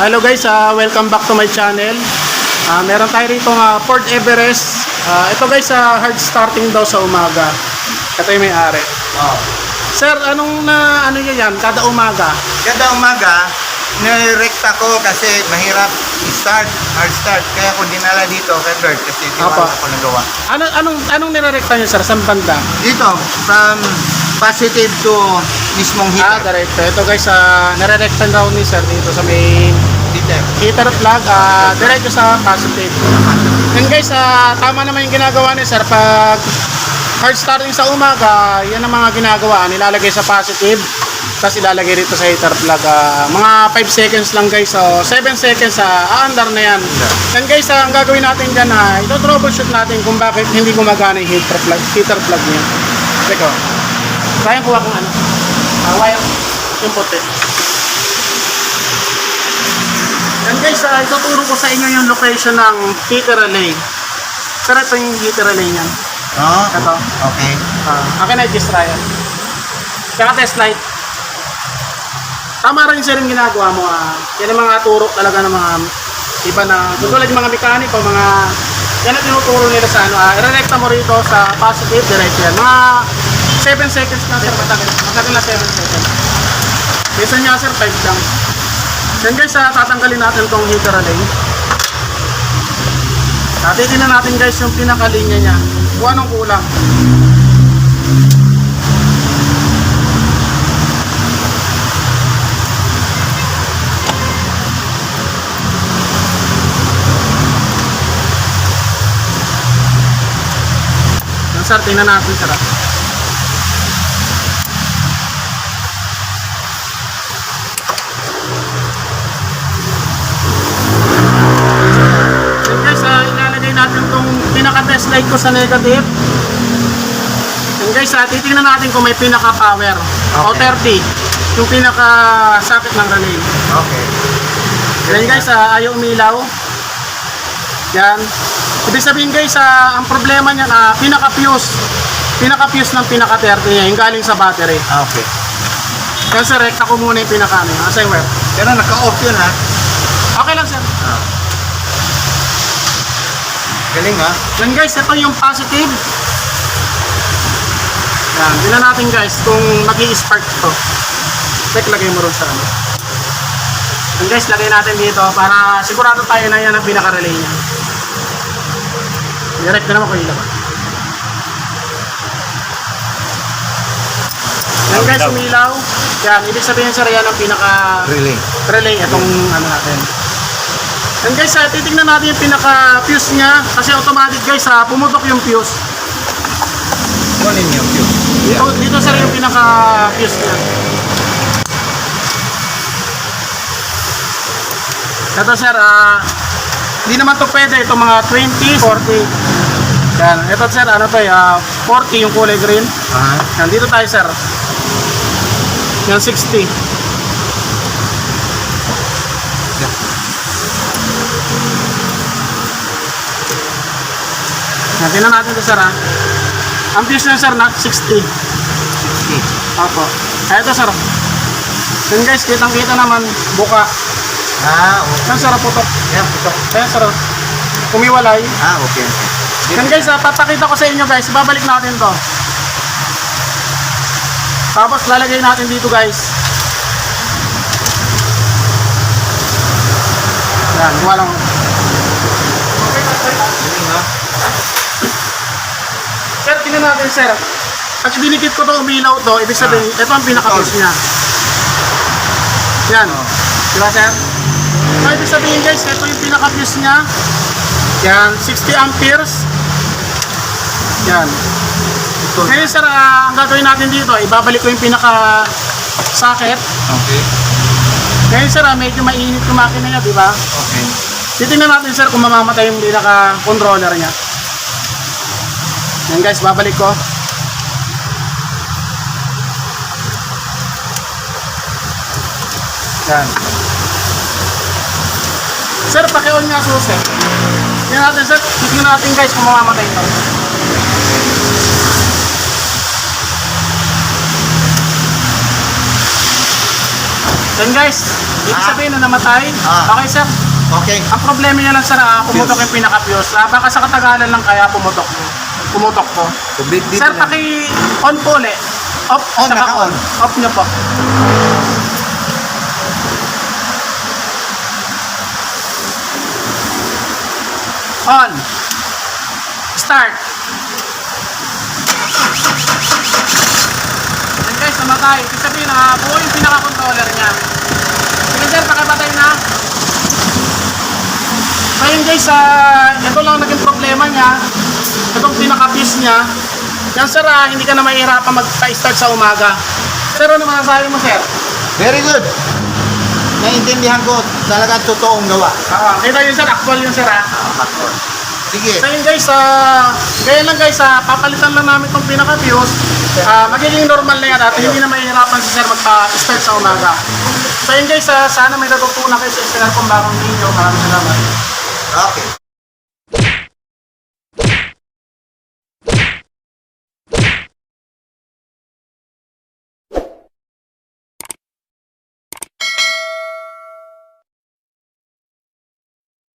Hello guys, welcome back to my channel. Meron tayo rito Ford Everest. Ito guys, hard starting daw sa umaga. Ito yung may-ari. Oh. Sir, ano nyo yan? Kada umaga? Kada umaga, nirekta ko kasi mahirap i-start, hard start. Kaya ako dinala dito kay Bert kasi Apa. tiwala ko nagawa. Anong nirerekta nyo sir? Saan banda? Dito, from positive to mismong heater. Diretso. Ito guys, nirerekta daw ni sir dito sa may Heater. heater plug. Diretso sa positive. And guys, tama naman yung ginagawa ni sir. Pag hard starting sa umaga, yan ang mga ginagawa. Nilalagay sa positive, tapos ilalagay rito sa heater plug. Mga 5 seconds lang guys. So 7 seconds, aandar na yan. And guys, ang gagawin natin dyan, ito troubleshoot natin kung bakit hindi gumagana yung heater plug niya. Teka, kaya kuha kung ano. Wire, yung puti. And guys, ituturo ko sa inyo yung location ng heater relay. Sir, ito yung heater relay niyan. Oh, Ito. okay. Akin na i-test trial. Tsaka test light. Tama rin sir yung ginagawa mo. Yan ang mga turo talaga ng mga iba na, tulad yung mga mekaniko, yan ang tinuturo nila sa ano. I-recta mo rito sa positive, diretso yan. Mga 7 seconds na sir, matagal na 7 seconds. Bisa niya sir, 5 lang. Then guys, tatanggalin natin itong heater relay. Titignan natin guys yung pinakalinya niya. Kung anong kulang. Yan sir, tingnan natin sir. Ilalagay natin itong pinaka-test light ko sa negative. And guys, titingnan natin kung may pinaka-power. O 30. Yung pinaka-socket ng relay. Okay. Then guys, ayaw umilaw. Yan. Ibig sabihin guys, ang problema niyan, pinaka-fuse. Pinaka-fuse ng pinaka-30 niya, yung galing sa battery. Okay. Yan sir, rekta ko muna yung pinaka-ano. Asay wire. Pero naka-off yun ha. Okay lang sir. Galing ha. Yan guys, ito yung positive. Yan, tingnan natin guys kung mag-i-spark to. Check, lagay mo rin sa ano. Yan guys, lagay natin dito para sigurado tayo na yan ang pinaka-relay niya. Direct na naman ko ilaw. Yan guys, umilaw. Yan, ibig sabihin sir, yan ang pinaka-relay. Itong ano natin. And guys, titignan natin yung pinaka-fuse niya kasi automatic guys, pumutok yung fuse. Kunin yung fuse. Dito sir yung pinaka-fuse niya. Ito sir, hindi naman to pwede. Ito mga 20, 40. Yan. Ito sir, ano to 40 yung kulay green. Yan, dito tayo sir. Yan, 60. Tingnan natin ito sir Ang fuse nyo sir na 60. 60. Opo. Ito sir. Then guys, kitang kita naman buka. Okay. Yan sir, putok. Yan, putok. Yan sir, kumiwalay. Okay. Then guys, papakita ko sa inyo guys. Babalik natin to. Tapos lalagay natin dito guys. Yan, walang. Galing ha. Sir, tingnan natin sir. Pag dinikit ko to, umilaw to, ibig sabihin, ito ang pinaka-fuse niya. Yan. Diba sir? So, ibig sabihin guys, ito yung pinaka-fuse niya. Yan, 60 amperes. Yan. Ngayon sir, ang gagawin natin dito, ibabalik ko yung pinaka-socket. Okay. Ngayon sir, medyo mainit yung makina niya, diba? Okay. Titingnan natin sir kung mamamatay yung pinaka-controller niya. Yan guys, babalik ko. Yan. Sir, paki-on nga susi. Yan natin sir, tignan natin guys kung mamamatay ito. Then guys, ibig sabihin na namatay. Okay sir. Okay. Ang problema niya lang sir, pumutok yung pinaka-fuse. Baka sa katagalan lang kaya pumutok to. Sir, paki-on po ulit. Off, On, saka naka-on. Off niyo po. On. Start. Yan guys, namatay. Ibig sabihin na buo yung pinaka-controller niya. Sige sir, pakipatay na. Ngayon guys, ito lang naging problema niya. Itong pinaka-fuse niya. Yan sir, hindi ka na mahihirapan magpa-start sa umaga. Sir, ano masasabi mo sir? Very good. Naiintindihan ko talaga totoong gawa. Kita yun sir, actual yun sir Sige. So yun guys, ganyan lang guys, papalitan lang namin itong pinaka-fuse. Magiging normal na yan at hindi na mahihirapan si sir magpa-start sa umaga. So yun guys, sana may natutunan kayo sa isinal kong bagong video. Maraming salamat. Okay.